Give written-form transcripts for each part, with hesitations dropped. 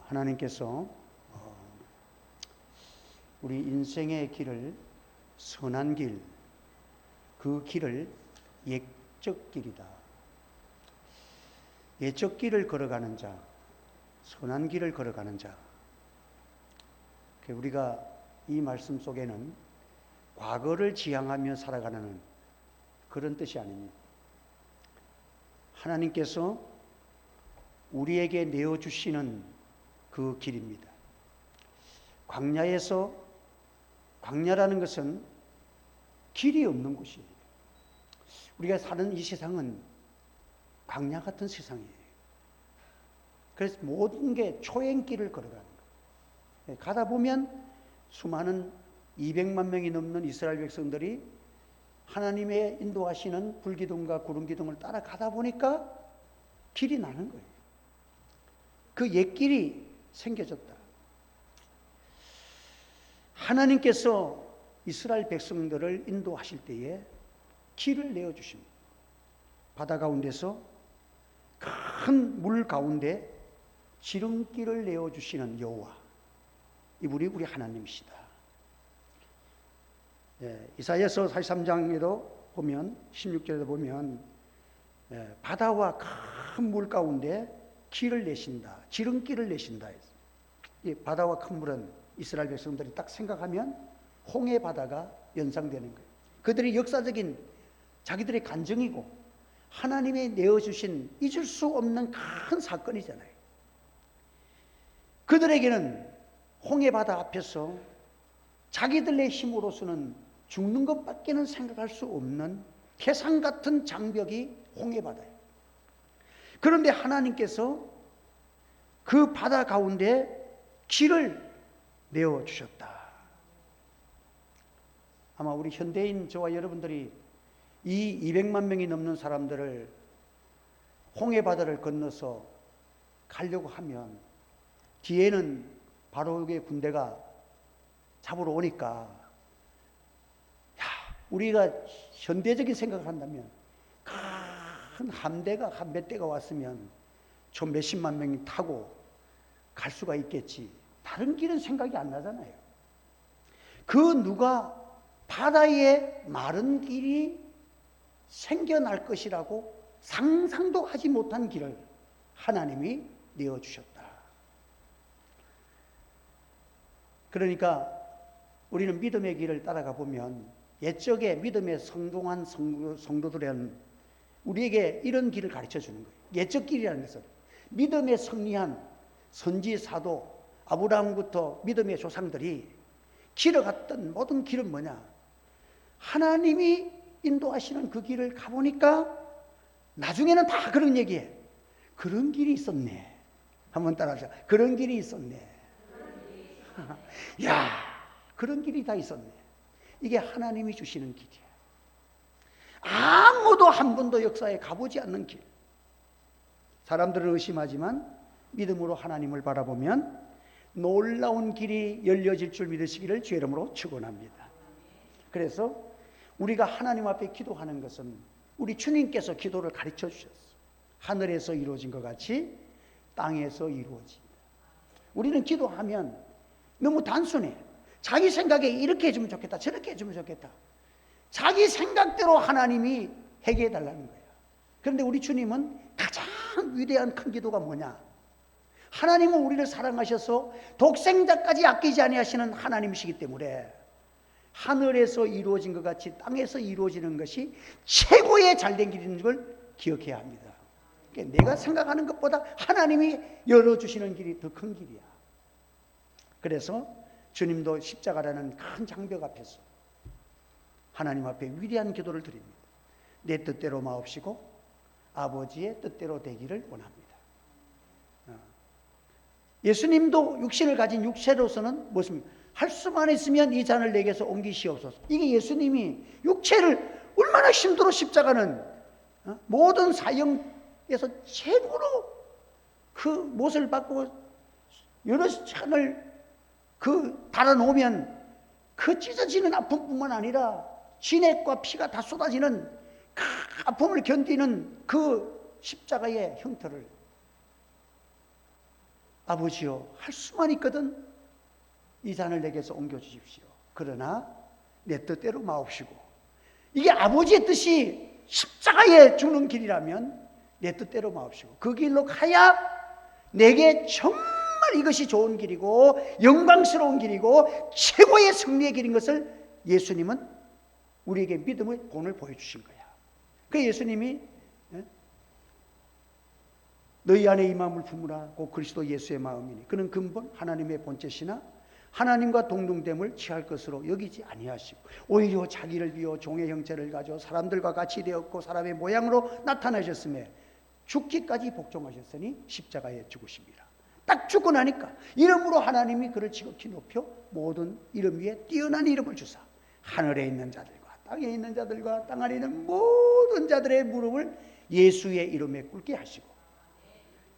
하나님께서 우리 인생의 길을 선한 길, 그 길을 옛적 길이다. 옛적 길을 걸어가는 자, 선한 길을 걸어가는 자. 우리가 이 말씀 속에는 과거를 지향하며 살아가는 그런 뜻이 아닙니다. 하나님께서 우리에게 내어주시는 그 길입니다. 광야라는 것은 길이 없는 곳이에요. 우리가 사는 이 세상은 광야 같은 세상이에요. 그래서 모든 게 초행길을 걸어가는 거예요. 가다 보면 수많은 200만 명이 넘는 이스라엘 백성들이 하나님의 인도하시는 불기둥과 구름기둥을 따라가다 보니까 길이 나는 거예요. 그 옛길이 생겨졌다. 하나님께서 이스라엘 백성들을 인도하실 때에 길을 내어주십니다. 바다 가운데서 큰 물 가운데 지름길을 내어주시는 여호와, 이분이 우리 하나님이시다. 이사야서 43장에도 보면 16절에도 보면 바다와 큰 물 가운데 길을 내신다, 지름길을 내신다. 이 바다와 큰 물은 이스라엘 백성들이 딱 생각하면 홍해 바다가 연상되는 거예요. 그들이 역사적인 자기들의 간증이고 하나님이 내어주신 잊을 수 없는 큰 사건이잖아요. 그들에게는 홍해 바다 앞에서 자기들의 힘으로서는 죽는 것밖에는 생각할 수 없는 태산 같은 장벽이 홍해 바다예요. 그런데 하나님께서 그 바다 가운데 길을 내어주셨다. 아마 우리 현대인 저와 여러분들이 이 200만 명이 넘는 사람들을 홍해 바다를 건너서 가려고 하면 뒤에는 바로의 군대가 잡으러 오니까, 우리가 현대적인 생각을 한다면 큰 한 몇 대가 왔으면 저 몇십만 명이 타고 갈 수가 있겠지. 다른 길은 생각이 안 나잖아요. 그 누가 바다에 마른 길이 생겨날 것이라고 상상도 하지 못한 길을 하나님이 내어주셨다. 그러니까 우리는 믿음의 길을 따라가 보면 옛적에 믿음의 성공한 성도들은 우리에게 이런 길을 가르쳐 주는 거예요. 옛적 길이라는 것은 믿음에 승리한 선지 사도 아브라함부터 믿음의 조상들이 길어갔던 모든 길은 뭐냐? 하나님이 인도하시는 그 길을 가보니까 나중에는 다 그런 얘기해. 그런 길이 있었네. 한번 따라하자. 그런 길이 있었네. 야, 그런 길이 다 있었네. 이게 하나님이 주시는 길이야. 아무도 한 번도 역사에 가보지 않는 길. 사람들은 의심하지만 믿음으로 하나님을 바라보면 놀라운 길이 열려질 줄 믿으시기를 주의 이름으로 축원합니다. 그래서 우리가 하나님 앞에 기도하는 것은 우리 주님께서 기도를 가르쳐 주셨어. 하늘에서 이루어진 것 같이 땅에서 이루어진다. 우리는 기도하면 너무 단순해. 자기 생각에 이렇게 해주면 좋겠다, 저렇게 해주면 좋겠다. 자기 생각대로 하나님이 해결해 달라는 거야. 그런데 우리 주님은 가장 위대한 큰 기도가 뭐냐? 하나님은 우리를 사랑하셔서 독생자까지 아끼지 아니하시는 하나님이시기 때문에 하늘에서 이루어진 것 같이 땅에서 이루어지는 것이 최고의 잘된 길인 걸 기억해야 합니다. 그러니까 내가 생각하는 것보다 하나님이 열어주시는 길이 더 큰 길이야. 그래서 주님도 십자가라는 큰 장벽 앞에서 하나님 앞에 위대한 기도를 드립니다. 내 뜻대로 마옵시고 아버지의 뜻대로 되기를 원합니다. 예수님도 육신을 가진 육체로서는 무엇입니까? 할 수만 있으면 이 잔을 내게서 옮기시옵소서. 이게 예수님이 육체를 얼마나 힘들어 십자가는 모든 사형에서 최고로 그 못을 받고 여러 잔을 달아놓으면 그 찢어지는 아픔뿐만 아니라 진액과 피가 다 쏟아지는 그 아픔을 견디는 그 십자가의 형태를 아버지여, 할 수만 있거든 이 잔을 내게서 옮겨주십시오. 그러나 내 뜻대로 마옵시고, 이게 아버지의 뜻이 십자가에 죽는 길이라면 내 뜻대로 마옵시고, 그 길로 가야 내게 정말 이것이 좋은 길이고 영광스러운 길이고 최고의 승리의 길인 것을 예수님은 우리에게 믿음의 본을 보여주신 거야. 그 예수님이 너희 안에 이 마음을 품으라 곧 그리스도 예수의 마음이니 그는 근본 하나님의 본체시나 하나님과 동등됨을 취할 것으로 여기지 아니하시고 오히려 자기를 비워 종의 형체를 가져 사람들과 같이 되었고 사람의 모양으로 나타나셨음에 죽기까지 복종하셨으니 십자가에 죽으십니다. 딱 죽고 나니까 이름으로 하나님이 그를 지극히 높여 모든 이름 위에 뛰어난 이름을 주사 하늘에 있는 자들과 땅에 있는 자들과 땅 안에 있는 모든 자들의 무릎을 예수의 이름에 꿇게 하시고,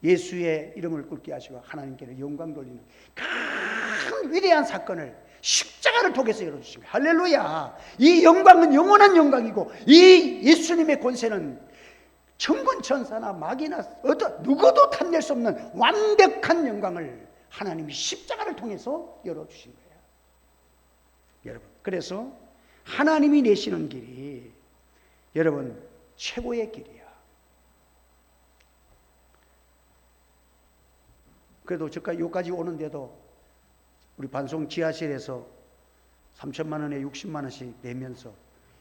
예수의 이름을 꿇게 하시고 하나님께는 영광 돌리는 큰 위대한 사건을 십자가를 통해서 열어주신 거예요. 할렐루야. 이 영광은 영원한 영광이고 이 예수님의 권세는 천군 천사나 마귀나 어떤 누구도 탐낼 수 없는 완벽한 영광을 하나님이 십자가를 통해서 열어주신 거예요. 여러분, 그래서 하나님이 내시는 길이 여러분 최고의 길이야. 그래도 여기까지 오는데도 우리 반송 지하실에서 3천만 원에 60만 원씩 내면서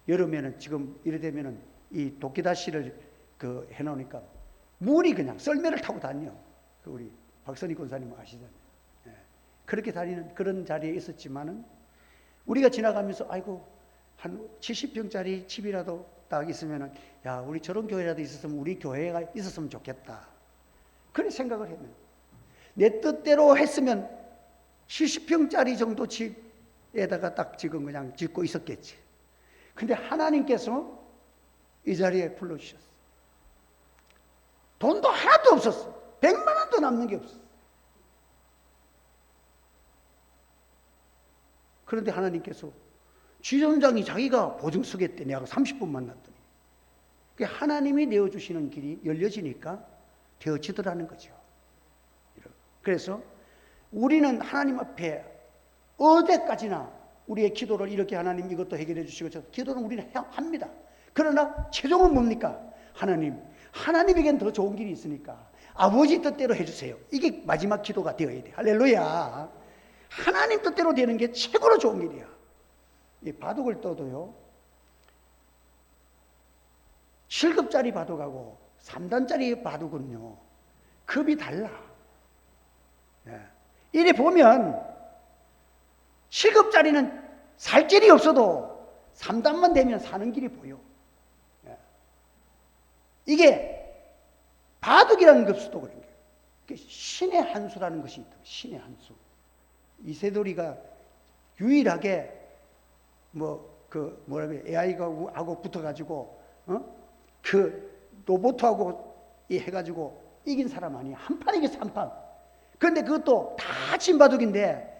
여름에는 지금 이래 되면은 이 도끼다시를 해놓으니까 물이 그냥 썰매를 타고 다녀. 우리 박선희 권사님 아시잖아요. 예. 그렇게 다니는 그런 자리에 있었지만은 우리가 지나가면서 아이고 한 70평짜리 집이라도 딱 있으면은 야 우리 저런 교회라도 있었으면 우리 교회가 있었으면 좋겠다. 그런 생각을 했는. 내 뜻대로 했으면 70평짜리 정도 집에다가 딱 지금 그냥 짓고 있었겠지. 근데 하나님께서 이 자리에 불러주셨어. 돈도 하나도 없었어. 100만 원도 남는 게 없어. 그런데 하나님께서 주점장이 자기가 보증 쓰겠대. 내가 30분 만났더니. 하나님이 내어주시는 길이 열려지니까 되어지더라는 거죠. 그래서 우리는 하나님 앞에 어디까지나 우리의 기도를 이렇게 하나님 이것도 해결해 주시고 저 기도는 우리는 합니다. 그러나 최종은 뭡니까? 하나님에겐 더 좋은 길이 있으니까 아버지 뜻대로 해주세요. 이게 마지막 기도가 되어야 돼. 할렐루야. 하나님 뜻대로 되는 게 최고로 좋은 길이야. 이 바둑을 떠도요 7급짜리 바둑하고 3단짜리 바둑은요 급이 달라. 이래 보면 7급짜리는 살 길이 없어도 3단만 되면 사는 길이 보여. 이게 바둑이라는 급수도 그런 거예요. 신의 한 수라는 것이 있다. 신의 한 수. 이세돌이가 유일하게 AI가 하고 붙어가지고 로봇하고 해가지고 이긴 사람 아니야. 한 판 이겼어, 한 판. 그런데 그것도 다 진바둑인데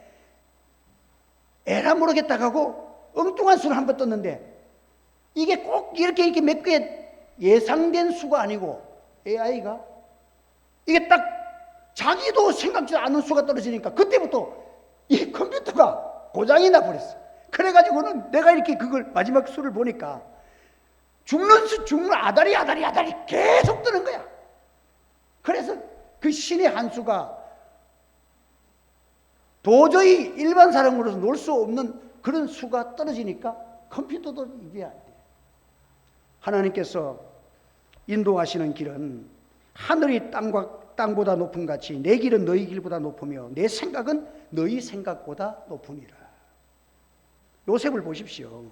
에라 모르겠다 하고 엉뚱한 수를 한 번 떴는데 이게 꼭 이렇게 몇 개 예상된 수가 아니고 AI가 이게 딱 자기도 생각지 않은 수가 떨어지니까 그때부터 이 컴퓨터가 고장이 나버렸어. 그래가지고는 내가 이렇게 그걸 마지막 수를 보니까 죽는 아다리 계속 뜨는 거야. 그래서 그 신의 한 수가 도저히 일반 사람으로서 놀 수 없는 그런 수가 떨어지니까 컴퓨터도 이게 안 돼. 하나님께서 인도하시는 길은 하늘이 땅보다 높은 같이 내 길은 너희 길보다 높으며 내 생각은 너희 생각보다 높으니라. 요셉을 보십시오.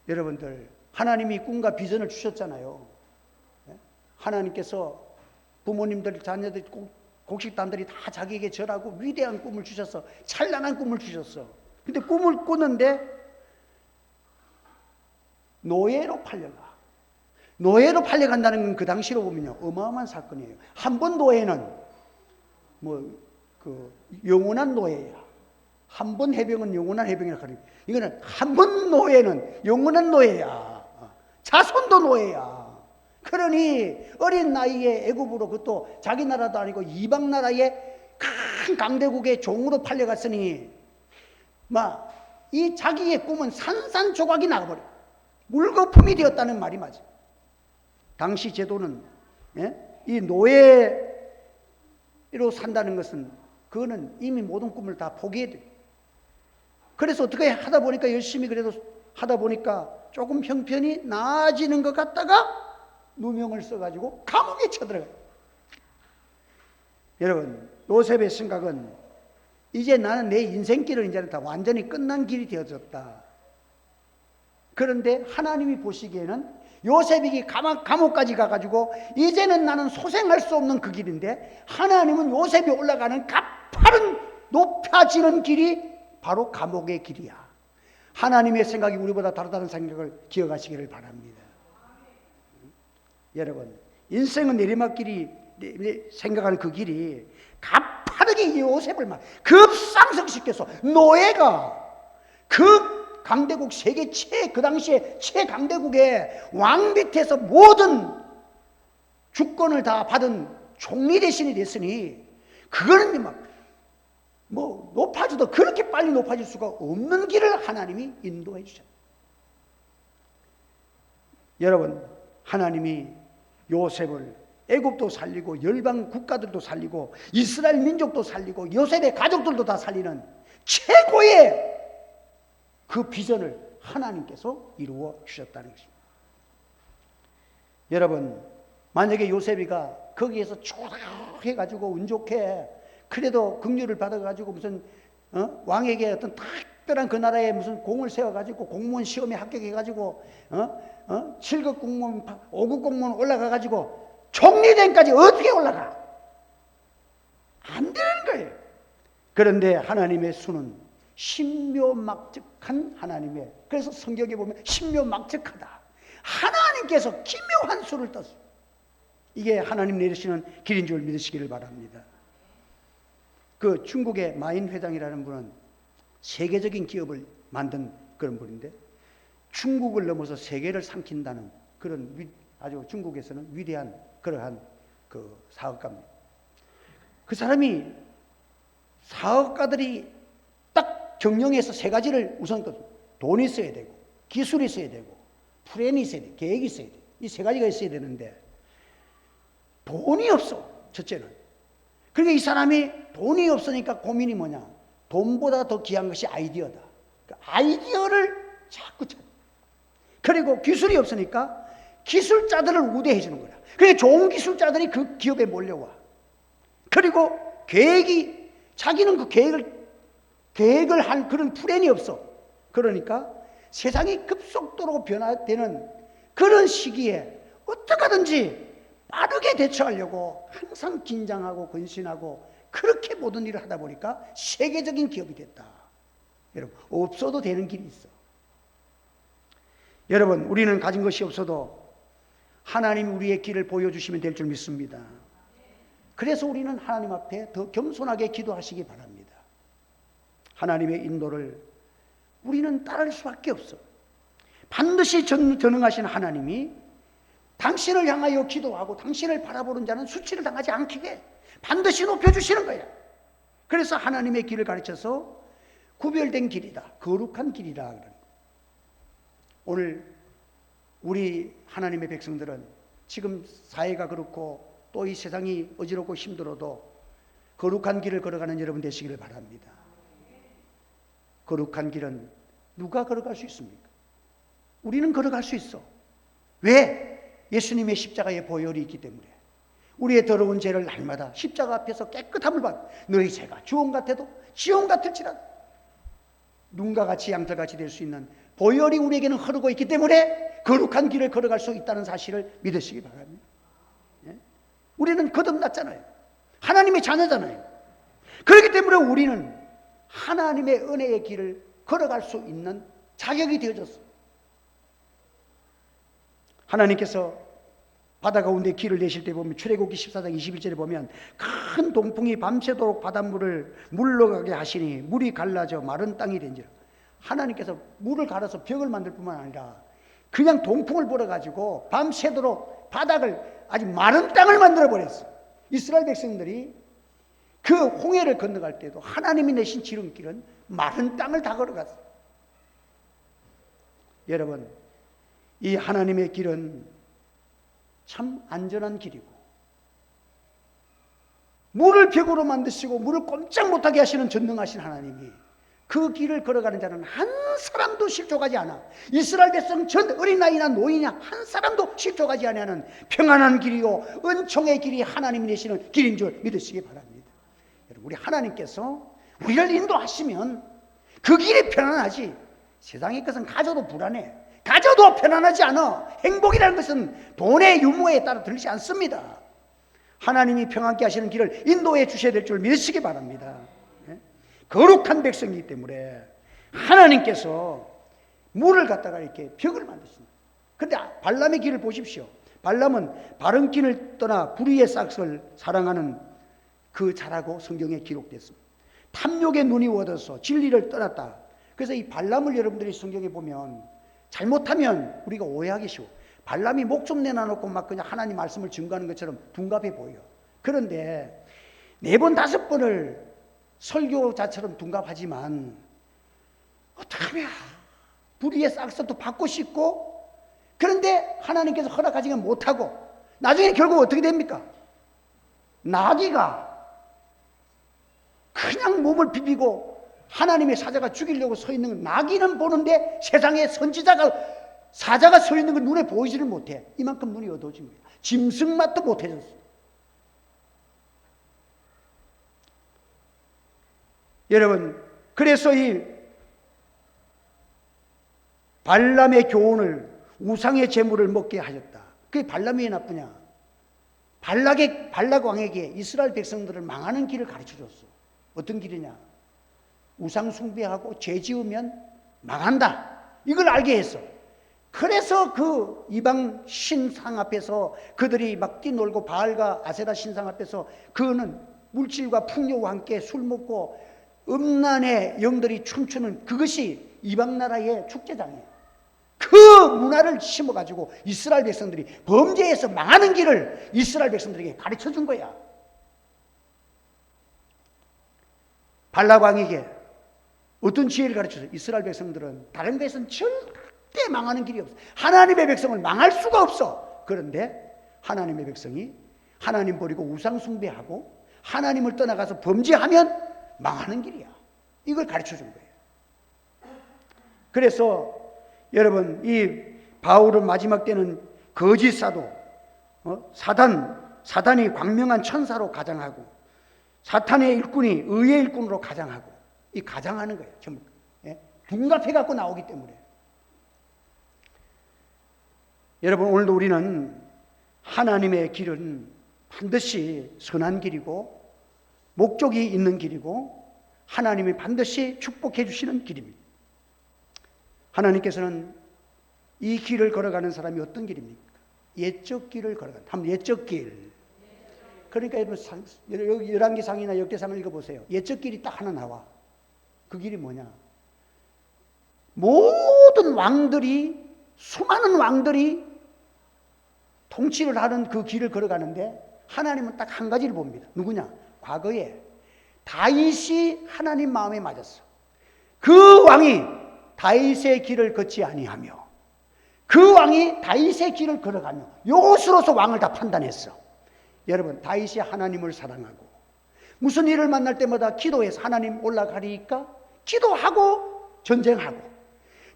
여러분들 하나님이 꿈과 비전을 주셨잖아요. 하나님께서 부모님들 자녀들 곡식단들이 다 자기에게 절하고 위대한 꿈을 주셔서 찬란한 꿈을 주셨어. 근데 꿈을 꾸는데 노예로 팔려가. 노예로 팔려간다는 건 그 당시로 보면요 어마어마한 사건이에요. 한 번 노예는 영원한 노예야. 한 번 해병은 영원한 해병이라 그래. 이거는 한 번 노예는 영원한 노예야. 자손도 노예야. 그러니 어린 나이에 애굽으로, 그것도 자기 나라도 아니고 이방 나라의 큰 강대국의 종으로 팔려갔으니 막 이 자기의 꿈은 산산조각이 나가버려. 물거품이 되었다는 말이 맞아. 당시 제도는 이 노예로 산다는 것은, 그거는 이미 모든 꿈을 다 포기해야 돼. 그래서 어떻게 하다 보니까, 열심히 그래도 하다 보니까 조금 형편이 나아지는 것 같다가 누명을 써가지고 감옥에 쳐들어가요. 여러분, 요셉의 생각은 이제 나는 내 인생길은 이제는 다 완전히 끝난 길이 되어졌다. 그런데 하나님이 보시기에는 요셉이 감옥까지 가가지고 이제는 나는 소생할 수 없는 그 길인데, 하나님은 요셉이 올라가는 가파른 높아지는 길이 바로 감옥의 길이야. 하나님의 생각이 우리보다 다르다는 생각을 기억하시기를 바랍니다. 여러분, 인생은 내리막길이, 생각하는 그 길이 가파르게 이 요셉을 막 급상승시켜서 노예가 그 강대국 세계 그 당시에 최강대국의 왕 밑에서 모든 주권을 다 받은 총리 대신이 됐으니, 그거는 막 높아져도 그렇게 빨리 높아질 수가 없는 길을 하나님이 인도해 주셨다. 여러분, 하나님이 요셉을 애굽도 살리고 열방 국가들도 살리고 이스라엘 민족도 살리고 요셉의 가족들도 다 살리는 최고의 그 비전을 하나님께서 이루어 주셨다는 것입니다. 여러분, 만약에 요셉이가 거기에서 초라해가지고 운 좋게 그래도 긍휼을 받아가지고 무슨 왕에게 어떤 특별한 그 나라에 무슨 공을 세워가지고 공무원 시험에 합격해가지고 7급 공무원 5급 공무원 올라가가지고 총리된까지 어떻게 올라가? 안 되는 거예요. 그런데 하나님의 수는 신묘막측한 하나님의, 그래서 성경에 보면 신묘막측하다, 하나님께서 기묘한 수를 떴어요. 이게 하나님 내리시는 길인 줄 믿으시기를 바랍니다. 그 중국의 마인 회장이라는 분은 세계적인 기업을 만든 그런 분인데, 중국을 넘어서 세계를 삼킨다는 그런 아주 중국에서는 위대한 그러한 그 사업가입니다. 그 사람이 사업가들이 딱 정령해서 세 가지를 우선 돈이 있어야 되고, 기술이 있어야 되고, 플랜이 있어야 돼, 계획이 있어야 돼. 이 세 가지가 있어야 되는데 돈이 없어, 첫째는. 그러니까 이 사람이 돈이 없으니까 고민이 뭐냐? 돈보다 더 귀한 것이 아이디어다. 그 아이디어를 자꾸 찾아. 그리고 기술이 없으니까 기술자들을 우대해 주는 거야. 그러니까 좋은 기술자들이 그 기업에 몰려와. 그리고 계획이, 자기는 그 계획을 한 그런 플랜이 없어. 그러니까 세상이 급속도로 변화되는 그런 시기에 어떻게든지 빠르게 대처하려고 항상 긴장하고 근신하고 그렇게 모든 일을 하다 보니까 세계적인 기업이 됐다. 여러분, 없어도 되는 길이 있어. 여러분, 우리는 가진 것이 없어도 하나님 우리의 길을 보여주시면 될 줄 믿습니다. 그래서 우리는 하나님 앞에 더 겸손하게 기도하시기 바랍니다. 하나님의 인도를 우리는 따를 수밖에 없어. 반드시 전능하신 하나님이 당신을 향하여 기도하고 당신을 바라보는 자는 수치를 당하지 않게 해. 반드시 높여주시는 거야. 그래서 하나님의 길을 가르쳐서 구별된 길이다, 거룩한 길이다. 오늘 우리 하나님의 백성들은 지금 사회가 그렇고 또 이 세상이 어지럽고 힘들어도 거룩한 길을 걸어가는 여러분 되시기를 바랍니다. 거룩한 길은 누가 걸어갈 수 있습니까? 우리는 걸어갈 수 있어. 왜? 예수님의 십자가의 보혈이 있기 때문에. 우리의 더러운 죄를 날마다 십자가 앞에서 깨끗함을 받아. 너희 죄가 주홍 같아도 지홍 같을지라도 눈과 같이 양털같이 될 수 있는 보혈이 우리에게는 흐르고 있기 때문에 거룩한 길을 걸어갈 수 있다는 사실을 믿으시기 바랍니다. 예? 우리는 거듭났잖아요. 하나님의 자녀잖아요. 그렇기 때문에 우리는 하나님의 은혜의 길을 걸어갈 수 있는 자격이 되어졌어요. 하나님께서 바다 가운데 길을 내실 때 보면 출애굽기 14장 21절에 보면 큰 동풍이 밤새도록 바닷물을 물러가게 하시니 물이 갈라져 마른 땅이 된지라. 하나님께서 물을 갈아서 벽을 만들 뿐만 아니라 그냥 동풍을 불어가지고 밤새도록 바닥을 아주 마른 땅을 만들어 버렸어. 이스라엘 백성들이 그 홍해를 건너갈 때도 하나님이 내신 지름길은 마른 땅을 다 걸어갔어. 여러분, 이 하나님의 길은 참 안전한 길이고, 물을 벽으로 만드시고 물을 꼼짝 못하게 하시는 전능하신 하나님이 그 길을 걸어가는 자는 한 사람도 실족하지 않아. 이스라엘 백성 전 어린아이나 노인이나 한 사람도 실족하지 않는 평안한 길이요 은총의 길이 하나님이 내시는 길인 줄 믿으시기 바랍니다. 여러분, 우리 하나님께서 우리를 인도하시면 그 길이 편안하지, 세상의 것은 가져도 불안해, 가져도 편안하지 않아. 행복이라는 것은 돈의 유무에 따라 들리지 않습니다. 하나님이 평안케 하시는 길을 인도해 주셔야 될 줄 믿으시기 바랍니다. 거룩한 백성이기 때문에 하나님께서 물을 갖다가 이렇게 벽을 만드십니다. 그런데 발람의 길을 보십시오. 발람은 바른 길을 떠나 불의의 싹을 사랑하는 그 자라고 성경에 기록됐습니다. 탐욕의 눈이 얻어서 진리를 떠났다. 그래서 이 발람을 여러분들이 성경에 보면 잘못하면 우리가 오해하기 쉬워. 발람이 목 좀 내놔놓고 막 그냥 하나님 말씀을 증거하는 것처럼 둔갑해 보여. 그런데 4번 5번을 설교자처럼 둔갑하지만 어떡하냐, 불의의 싹서도 받고 싶고, 그런데 하나님께서 허락하지 못하고 나중에 결국 어떻게 됩니까? 나귀가 그냥 몸을 비비고 하나님의 사자가 죽이려고 서 있는 건 나귀는 보는데 세상에 사자가 서 있는 건 눈에 보이지를 못해. 이만큼 눈이 어두워진 거예요. 짐승맛도 못해졌어. 여러분, 그래서 이 발람의 교훈을 우상의 제물을 먹게 하셨다. 그게 발람이 왜 나쁘냐? 발락 왕에게 이스라엘 백성들을 망하는 길을 가르쳐 줬어. 어떤 길이냐? 우상 숭배하고 죄 지으면 망한다. 이걸 알게 했어. 그래서 그 이방 신상 앞에서 그들이 막 뛰놀고 바알과 아세라 신상 앞에서 그는 물질과 풍요와 함께 술 먹고 음란의 영들이 춤추는 그것이 이방 나라의 축제장이에요. 그 문화를 심어가지고 이스라엘 백성들이 범죄에서 망하는 길을 이스라엘 백성들에게 가르쳐 준 거야. 발락 왕에게 어떤 지혜를 가르쳐서 이스라엘 백성들은 다른 것에서는 절대 망하는 길이 없어. 하나님의 백성을 망할 수가 없어. 그런데 하나님의 백성이 하나님 버리고 우상 숭배하고 하나님을 떠나가서 범죄하면 망하는 길이야. 이걸 가르쳐 준 거예요. 그래서 여러분, 이 바울은 마지막 때는 거짓 사도, 사단이 광명한 천사로 가장하고 사탄의 일꾼이 의의 일꾼으로 가장하고, 이 가장하는 거예요. 전부 둔갑해 갖고 나오기 때문에. 여러분, 오늘도 우리는 하나님의 길은 반드시 선한 길이고 목적이 있는 길이고 하나님이 반드시 축복해 주시는 길입니다. 하나님께서는 이 길을 걸어가는 사람이 어떤 길입니까? 옛적 길을 걸어가는, 한번 옛적 길. 그러니까 여러분, 열왕기상이나 역대상을 읽어보세요. 옛적 길이 딱 하나 나와. 그 길이 뭐냐? 모든 왕들이, 수많은 왕들이 통치를 하는 그 길을 걸어가는데 하나님은 딱 한 가지를 봅니다. 누구냐? 과거에 다윗이 하나님 마음에 맞았어. 그 왕이 다윗의 길을 걷지 아니하며 그 왕이 다윗의 길을 걸어가며 이것으로서 왕을 다 판단했어. 여러분, 다윗이 하나님을 사랑하고 무슨 일을 만날 때마다 기도해서 하나님 올라가리까 기도하고 전쟁하고,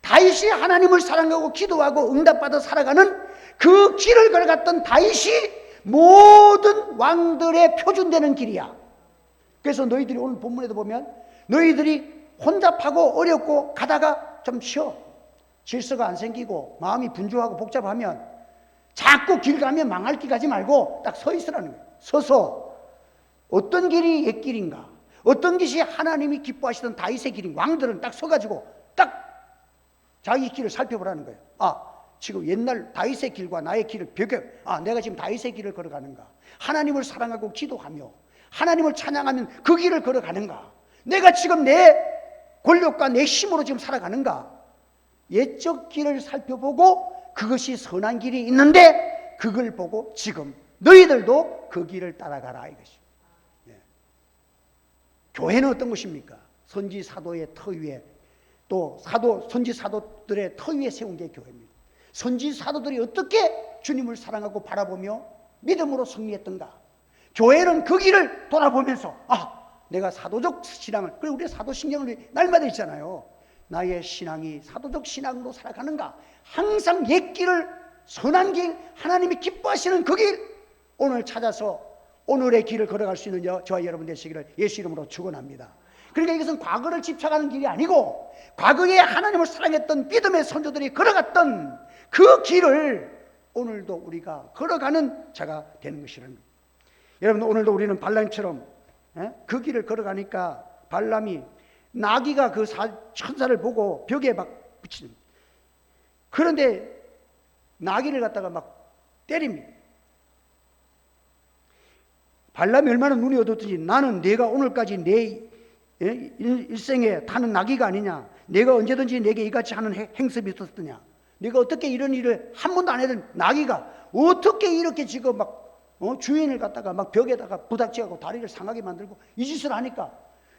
다윗이 하나님을 사랑하고 기도하고 응답받아 살아가는 그 길을 걸어갔던 다윗이 모든 왕들의 표준되는 길이야. 그래서 너희들이 오늘 본문에도 보면 너희들이 혼잡하고 어렵고 가다가 좀 쉬어. 질서가 안 생기고 마음이 분주하고 복잡하면 자꾸 길 가면 망할 길 가지 말고 딱 서 있으라는 거예요. 서서 어떤 길이 옛 길인가, 어떤 것이 하나님이 기뻐하시던 다윗의 길인가, 왕들은 딱 서가지고 딱 자기 길을 살펴보라는 거예요. 지금 옛날 다윗의 길과 나의 길을 비교, 내가 지금 다윗의 길을 걸어가는가, 하나님을 사랑하고 기도하며 하나님을 찬양하면 그 길을 걸어가는가, 내가 지금 내 권력과 내 힘으로 지금 살아가는가. 옛적 길을 살펴보고 그것이 선한 길이 있는데 그걸 보고 지금 너희들도 그 길을 따라가라 이것입니다. 예. 교회는 어떤 것입니까? 선지 사도의 터 위에 또 선지 사도들의 터 위에 세운 게 교회입니다. 선지 사도들이 어떻게 주님을 사랑하고 바라보며 믿음으로 승리했던가? 교회는 그 길을 돌아보면서 내가 사도적 신앙을, 그리고 우리 사도신경을 날마다 있잖아요. 나의 신앙이 사도적 신앙으로 살아가는가? 항상 옛 길을, 선한 길, 하나님이 기뻐하시는 그 길, 오늘 찾아서 오늘의 길을 걸어갈 수 있는 저와 여러분 되시기를 예수 이름으로 축원합니다. 그러니까 이것은 과거를 집착하는 길이 아니고 과거에 하나님을 사랑했던 믿음의 선조들이 걸어갔던 그 길을 오늘도 우리가 걸어가는 자가 되는 것이라는 겁니다. 여러분, 오늘도 우리는 발람처럼 그 길을 걸어가니까 발람이 나귀가 그 천사를 보고 벽에 막 붙이는, 그런데 나귀를 갖다가 막 때립니다. 발람이 얼마나 눈이 어둡든지, 나는 내가 오늘까지 내 일생에 타는 나귀가 아니냐, 내가 언제든지 내게 이같이 하는 행습이 있었더냐, 내가 어떻게 이런 일을 한 번도 안 했던 나귀가 어떻게 이렇게 지금 막 주인을 갖다가 막 벽에다가 부닥치고 다리를 상하게 만들고 이 짓을 하니까,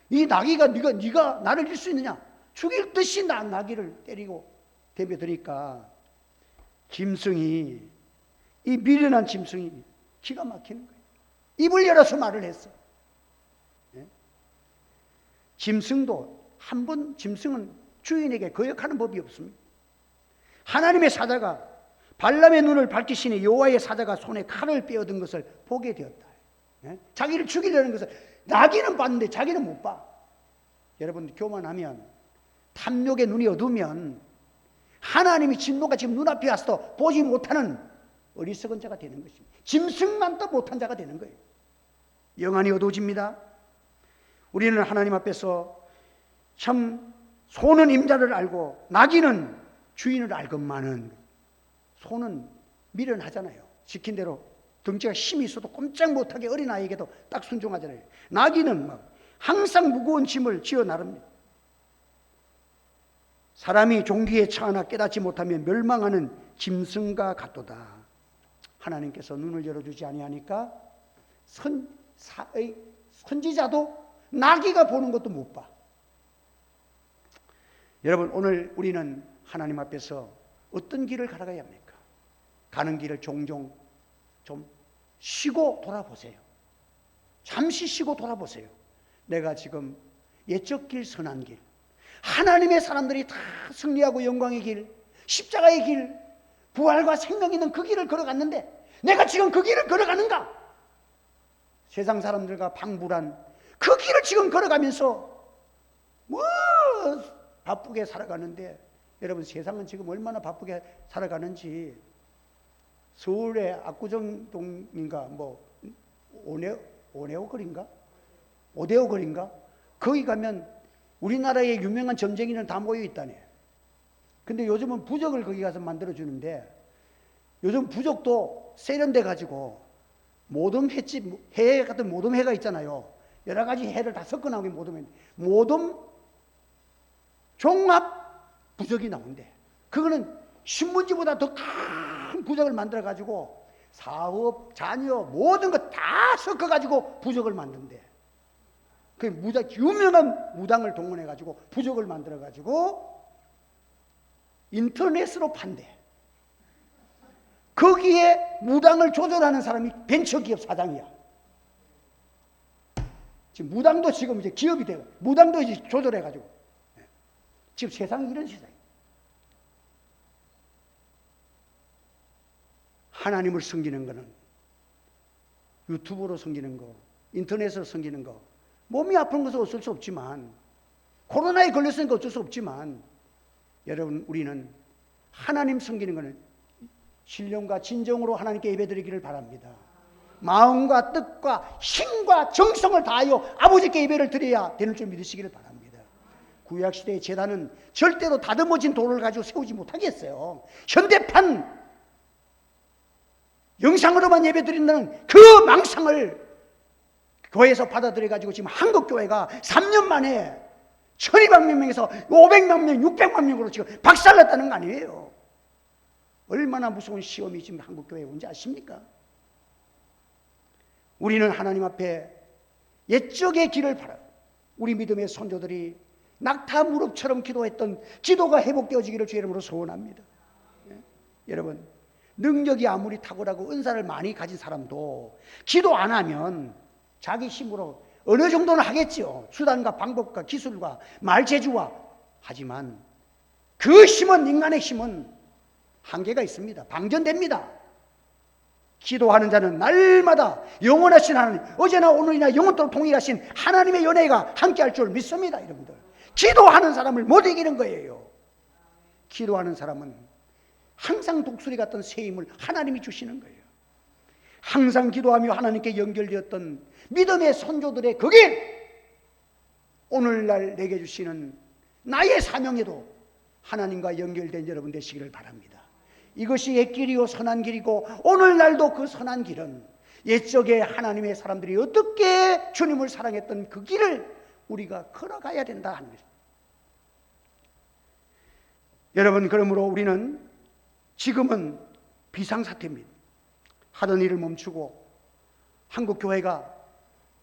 이 나귀가 네가 나를 이길 수 있느냐, 죽일 듯이 나귀를 때리고 대벼드니까 짐승이, 이 미련한 짐승이 기가 막히는 거예요. 입을 열어서 말을 했어. 짐승도 짐승은 주인에게 거역하는 법이 없습니다. 하나님의 사자가, 발람의 눈을 밝히시니 여호와의 사자가 손에 칼을 빼어든 것을 보게 되었다. 자기를 죽이려는 것을 나귀는 봤는데 자기는 못 봐. 여러분, 교만하면, 탐욕의 눈이 어두우면 하나님이 진노가 지금 눈앞에 와서도 보지 못하는 어리석은 자가 되는 것입니다. 짐승만 더 못한 자가 되는 거예요. 영안이 어두워집니다. 우리는 하나님 앞에서 참 소는 임자를 알고 나귀는 주인을 알건만은, 소는 미련하잖아요. 시킨 대로 덩치가 힘이 있어도 꼼짝 못하게 어린아이에게도 딱 순종하잖아요. 나귀는 막 항상 무거운 짐을 지어 나릅니다. 사람이 종기에 처하나 깨닫지 못하면 멸망하는 짐승과 같도다. 하나님께서 눈을 열어주지 아니하니까 선지자도 나귀가 보는 것도 못 봐. 여러분, 오늘 우리는 하나님 앞에서 어떤 길을 걸어가야 합니까? 가는 길을 종종 좀 쉬고 돌아보세요. 잠시 쉬고 돌아보세요. 내가 지금 옛적 길, 선한 길, 하나님의 사람들이 다 승리하고 영광의 길, 십자가의 길, 부활과 생명 있는 그 길을 걸어갔는데 내가 지금 그 길을 걸어가는가? 세상 사람들과 방불한 그 길을 지금 걸어가면서 바쁘게 살아가는데, 여러분, 세상은 지금 얼마나 바쁘게 살아가는지, 서울의 압구정동인가 오네오 거리인가 거기 가면 우리나라의 유명한 점쟁이는 다 모여 있다네. 근데 요즘은 부적을 거기 가서 만들어 주는데, 요즘 부적도 세련돼 가지고 모둠 횟집, 해 같은 모둠 해가 있잖아요. 여러 가지 해를 다 섞어 나오긴 모둠 종합 부적이 나온대. 그거는 신문지보다 더 큰 부적을 만들어 가지고 사업, 자녀 모든 거 다 섞어 가지고 부적을 만든대. 그 유명한 무당을 동원해 가지고 부적을 만들어 가지고 인터넷으로 판대. 거기에 무당을 조절하는 사람이 벤처기업 사장이야. 지금 무당도 지금 이제 기업이 되고 무당도 이제 조절해 가지고 지금 세상이 이런 세상이에요. 하나님을 섬기는 거는 유튜브로 섬기는 거, 인터넷으로 섬기는 거, 몸이 아픈 것은 어쩔 수 없지만, 코로나에 걸렸으니까 어쩔 수 없지만, 여러분, 우리는 하나님 섬기는 것은 신령과 진정으로 하나님께 예배드리기를 바랍니다. 마음과 뜻과 힘과 정성을 다하여 아버지께 예배를 드려야 되는 줄 믿으시기를 바랍니다. 구약시대의 제단은 절대로 다듬어진 돌을 가지고 세우지 못하겠어요. 현대판 영상으로만 예배드린다는 그 망상을 교회에서 받아들여가지고 지금 한국교회가 3년 만에 1200명에서 500만 명, 600만 명으로 지금 박살났다는 거 아니에요. 얼마나 무서운 시험이 지금 한국교회에 온지 아십니까? 우리는 하나님 앞에 옛적의 길을 바라 우리 믿음의 선조들이 낙타 무릎처럼 기도했던 기도가 회복되어지기를 주의 이름으로 소원합니다. 여러분, 능력이 아무리 탁월하고 은사를 많이 가진 사람도 기도 안 하면 자기 힘으로 어느 정도는 하겠죠. 수단과 방법과 기술과 말재주와. 하지만 그 힘은, 인간의 힘은 한계가 있습니다. 방전됩니다. 기도하는 자는 날마다 영원하신 하나님, 어제나 오늘이나 영원토록 동일하신 하나님의 연애가 함께할 줄 믿습니다. 여러분들, 기도하는 사람을 못 이기는 거예요. 기도하는 사람은 항상 독수리 같은 새 힘을 하나님이 주시는 거예요. 항상 기도하며 하나님께 연결되었던 믿음의 선조들의 그 길, 오늘날 내게 주시는 나의 사명에도 하나님과 연결된 여러분 되시기를 바랍니다. 이것이 옛길이요 선한 길이고, 오늘날도 그 선한 길은 옛적에 하나님의 사람들이 어떻게 주님을 사랑했던 그 길을 우리가 걸어가야 된다 하는 것입니다. 여러분, 그러므로 우리는 지금은 비상사태입니다. 하던 일을 멈추고 한국교회가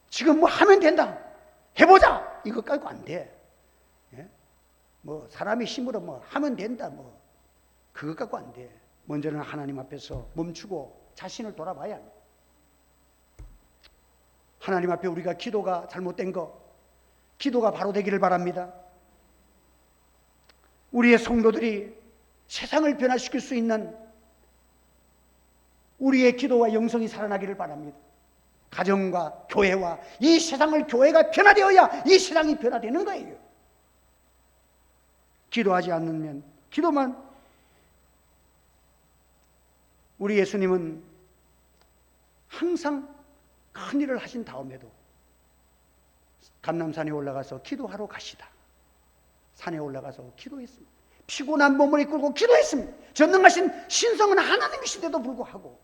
지금 뭐 하면 된다, 해보자, 이거 갖고 안 돼. 뭐 사람의 힘으로 뭐 하면 된다, 뭐 그것 갖고 안 돼. 먼저는 하나님 앞에서 멈추고 자신을 돌아봐야 합니다. 하나님 앞에 우리가 기도가 잘못된 거, 기도가 바로 되기를 바랍니다. 우리의 성도들이 세상을 변화시킬 수 있는 우리의 기도와 영성이 살아나기를 바랍니다. 가정과 교회와 이 세상을, 교회가 변화되어야 이 세상이 변화되는 거예요. 기도하지 않으면, 기도만, 우리 예수님은 항상 큰 일을 하신 다음에도 감람산에 올라가서 기도하러 가시다. 산에 올라가서 기도했습니다. 피곤한 몸을 이끌고 기도했습니다. 전능하신 신성은 하나님이신데도 불구하고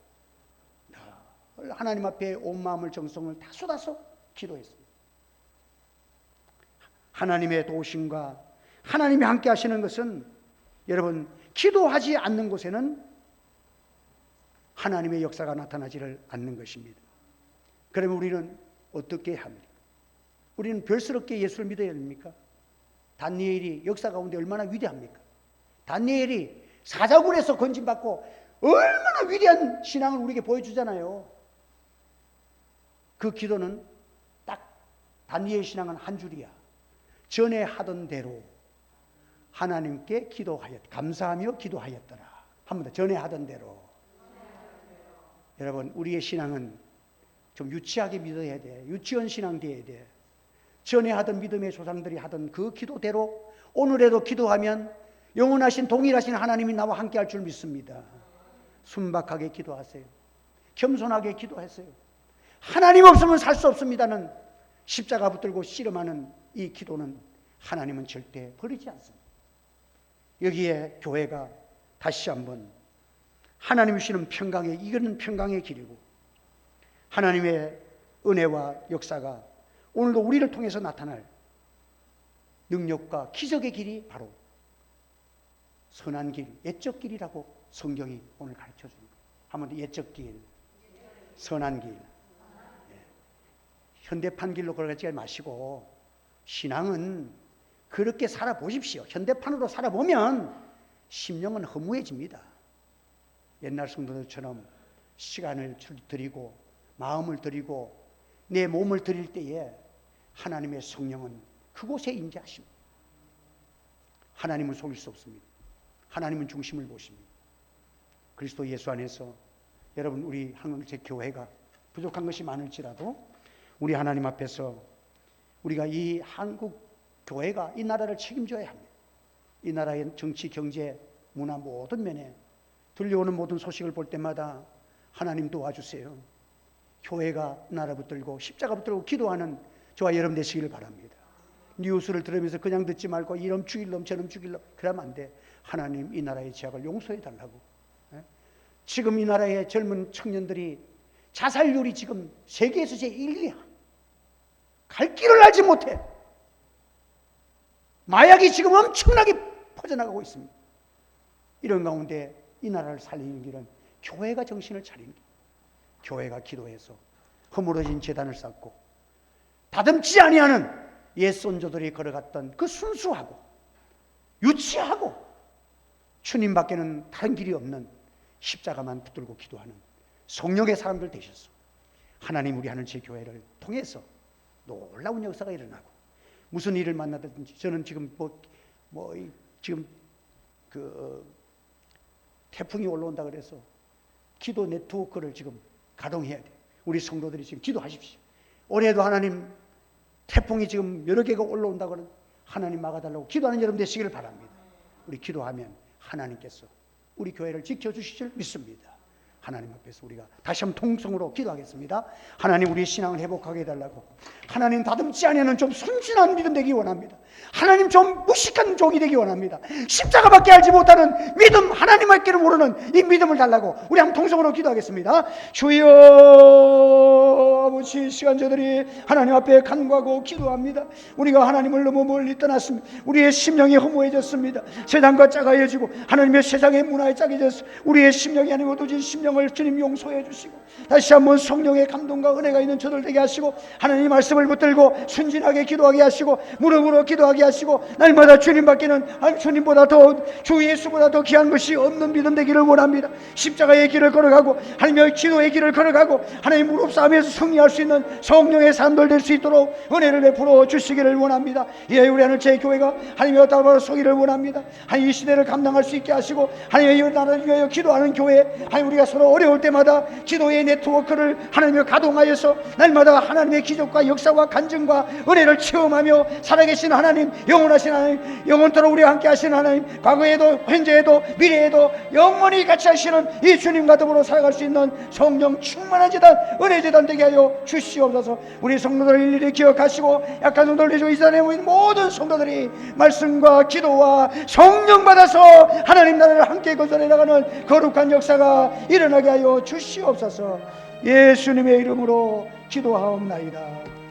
하나님 앞에 온 마음을, 정성을 다 쏟아서 기도했습니다. 하나님의 도우심과 하나님이 함께 하시는 것은, 여러분, 기도하지 않는 곳에는 하나님의 역사가 나타나지를 않는 것입니다. 그러면 우리는 어떻게 합니까? 우리는 별스럽게 예수를 믿어야 됩니까? 다니엘이 역사 가운데 얼마나 위대합니까? 다니엘이 사자굴에서 건진받고 얼마나 위대한 신앙을 우리에게 보여주잖아요. 그 기도는 딱 다니엘 신앙은 한 줄이야. 전에 하던 대로 하나님께 감사하며 기도하였더라. 한 번 더, 전에 하던 대로. 여러분, 우리의 신앙은 좀 유치하게 믿어야 돼. 유치원 신앙 돼야 돼. 전에 하던 믿음의 조상들이 하던 그 기도대로 오늘에도 기도하면 영원하신 동일하신 하나님이 나와 함께 할 줄 믿습니다. 순박하게 기도하세요. 겸손하게 기도하세요. 하나님 없으면 살 수 없습니다는 십자가 붙들고 씨름하는 이 기도는 하나님은 절대 버리지 않습니다. 여기에 교회가 다시 한번 하나님이 주시는 평강의, 이거는 평강의 길이고, 하나님의 은혜와 역사가 오늘도 우리를 통해서 나타날 능력과 기적의 길이 바로 선한 길, 옛적 길이라고 성경이 오늘 가르쳐 줍니다. 한번 더, 옛적 길, 선한 길. 현대판 길로 걸어가지 마시고 신앙은 그렇게 살아보십시오. 현대판으로 살아보면 심령은 허무해집니다. 옛날 성도들처럼 시간을 드리고 마음을 드리고 내 몸을 드릴 때에 하나님의 성령은 그곳에 임재하십니다. 하나님은 속일 수 없습니다. 하나님은 중심을 보십니다. 그리스도 예수 안에서 여러분, 우리 한국제 교회가 부족한 것이 많을지라도 우리 하나님 앞에서 우리가 이 한국 교회가 이 나라를 책임져야 합니다. 이 나라의 정치, 경제, 문화 모든 면에 들려오는 모든 소식을 볼 때마다 하나님 도와주세요. 교회가 나라 붙들고 십자가 붙들고 기도하는 저와 여러분 되시기를 바랍니다. 뉴스를 들으면서 그냥 듣지 말고 이놈 죽일 놈 저놈 죽일 놈 그러면 안 돼. 하나님 이 나라의 죄악을 용서해 달라고. 지금 이 나라의 젊은 청년들이 자살률이 지금 세계에서 제1위야. 갈 길을 알지 못해. 마약이 지금 엄청나게 퍼져나가고 있습니다. 이런 가운데 이 나라를 살리는 길은 교회가 정신을 차리는 길. 교회가 기도해서 허물어진 제단을 쌓고 다듬지 아니하는 옛 선조들이 걸어갔던 그 순수하고 유치하고 주님밖에는 다른 길이 없는 십자가만 붙들고 기도하는 성령의 사람들 되셔서 하나님 우리 하늘의 교회를 통해서 놀라운 역사가 일어나고 무슨 일을 만나든지 저는 지금 지금 태풍이 올라온다 그래서 기도 네트워크를 지금 가동해야 돼. 우리 성도들이 지금 기도하십시오. 올해도 하나님 태풍이 지금 여러 개가 올라온다고는 하나님 막아달라고 기도하는 여러분 되시기를 바랍니다. 우리 기도하면 하나님께서 우리 교회를 지켜주실 줄 믿습니다. 하나님 앞에서 우리가 다시 한번 통성으로 기도하겠습니다. 하나님 우리의 신앙을 회복하게 해달라고. 하나님 다듬지 아니하는 좀 순진한 믿음 되기 원합니다. 하나님 좀 무식한 종이 되기 원합니다. 십자가밖에 알지 못하는 믿음, 하나님밖에는 모르는 이 믿음을 달라고 우리 한번 통성으로 기도하겠습니다. 주여 아버지, 시간 저들이 하나님 앞에 간구하고 기도합니다. 우리가 하나님을 너무 멀리 떠났습니다. 우리의 심령이 허무해졌습니다. 세상과 짝아여지고 하나님의 세상의 문화에 짝해졌어. 우리의 심령이 아니고 도저히 심령을 주님 용서해 주시고 다시 한번 성령의 감동과 은혜가 있는 저들 되게 하시고 하나님 말씀을 붙들고 순진하게 기도하게 하시고 무릎으로 기도하게 하시고 날마다 주님밖에는 주님보다 더 주 예수보다 더 귀한 것이 없는 믿음 되기를 원합니다. 십자가의 길을 걸어가고 하나님의 기도의 길을 걸어가고 하나님 무릎 싸움에서 승리할 수 있는 성령의 사람들 될 수 있도록 은혜를 베풀어 주시기를 원합니다. 예, 우리 하늘의 교회가 하나님의 따라 서기를 원합니다. 하나님 이 시대를 감당할 수 있게 하시고 하나님의 이 나라를 위하여 기도하는 교회, 하나님 우리가 서로 어려울 때마다 기도의 네트워크를 하나님을 가동하여서 날마다 하나님의 기적과 역사와 간증과 은혜를 체험하며 살아계신 하나님, 영원하신 하나님, 영원토록 우리와 함께 하시는 하나님, 과거에도 현재에도 미래에도 영원히 같이 하시는 이 주님과 더불어 살아갈 수 있는 성령 충만한 제단, 은혜 제단 되게 하여 주시옵소서. 우리 성도들 일일이 기억하시고 약한 성도들 내주고 이 자리에 모인 모든 성도들이 말씀과 기도와 성령 받아서 하나님 나라를 함께 건설해 나가는 거룩한 역사가 일어나게 하여 주시옵소서. 예수님의 이름으로 기도하옵나이다.